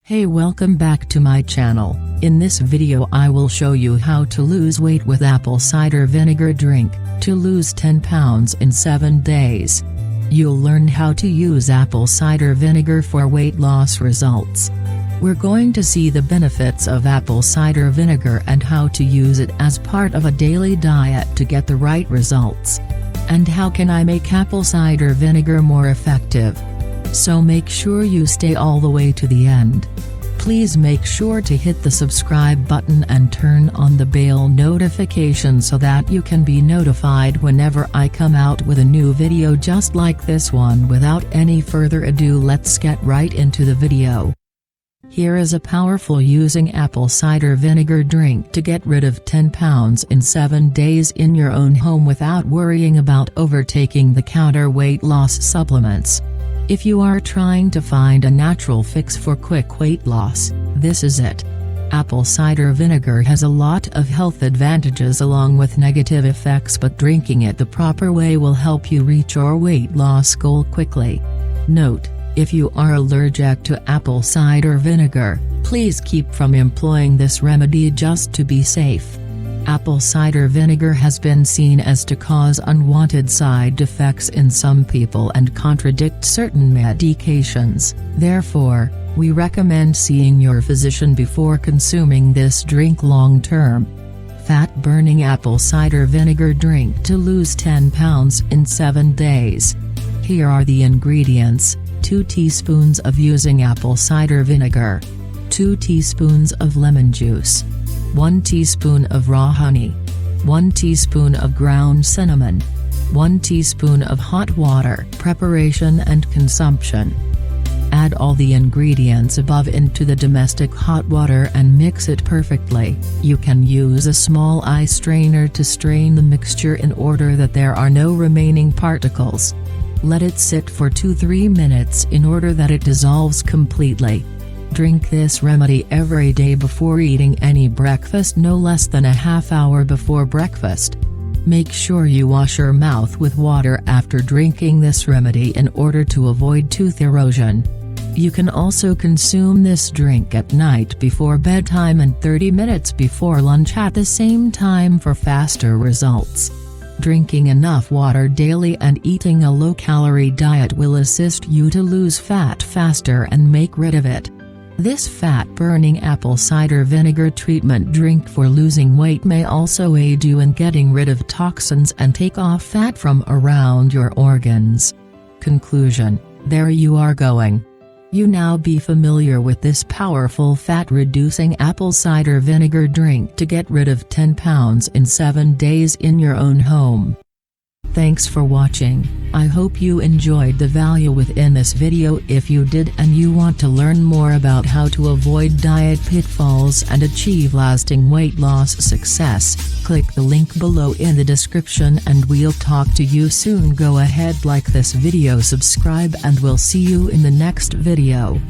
Hey, welcome back to my channel. In this video I will show you how to lose weight with apple cider vinegar drink, to lose 10 pounds in 7 days. You'll learn how to use apple cider vinegar for weight loss results. We're going to see the benefits of apple cider vinegar and how to use it as part of a daily diet to get the right results. And how can I make apple cider vinegar more effective? So make sure you stay all the way to the end. Please make sure to hit the subscribe button and turn on the bell notification so that you can be notified whenever I come out with a new video just like this one. Without any further ado, let's get right into the video. Here is a powerful using apple cider vinegar drink to get rid of 10 pounds in 7 days in your own home without worrying about overtaking the counter weight loss supplements. If you are trying to find a natural fix for quick weight loss, this is it. Apple cider vinegar has a lot of health advantages along with negative effects, but drinking it the proper way will help you reach your weight loss goal quickly. Note: if you are allergic to apple cider vinegar, please keep from employing this remedy just to be safe. Apple cider vinegar has been seen as to cause unwanted side effects in some people and contradict certain medications. Therefore, we recommend seeing your physician before consuming this drink long-term. Fat-burning apple cider vinegar drink to lose 10 pounds in 7 days. Here are the ingredients: 2 teaspoons of using apple cider vinegar, 2 teaspoons of lemon juice, 1 teaspoon of raw honey, 1 teaspoon of ground cinnamon, 1 teaspoon of hot water. Preparation and consumption. Add all the ingredients above into the domestic hot water and mix it perfectly. You can use a small ice strainer to strain the mixture in order that there are no remaining particles. Let it sit for 2-3 minutes in order that it dissolves completely. Drink this remedy every day before eating any breakfast, no less than a half hour before breakfast. Make sure you wash your mouth with water after drinking this remedy in order to avoid tooth erosion. You can also consume this drink at night before bedtime and 30 minutes before lunch at the same time for faster results. Drinking enough water daily and eating a low-calorie diet will assist you to lose fat faster and make rid of it. This fat-burning apple cider vinegar treatment drink for losing weight may also aid you in getting rid of toxins and take off fat from around your organs. Conclusion: there you are going. You now be familiar with this powerful fat-reducing apple cider vinegar drink to get rid of 10 pounds in 7 days in your own home. Thanks for watching. I hope you enjoyed the value within this video. If you did and you want to learn more about how to avoid diet pitfalls and achieve lasting weight loss success, click the link below in the description and we'll talk to you soon. Go ahead, like this video, subscribe, and we'll see you in the next video.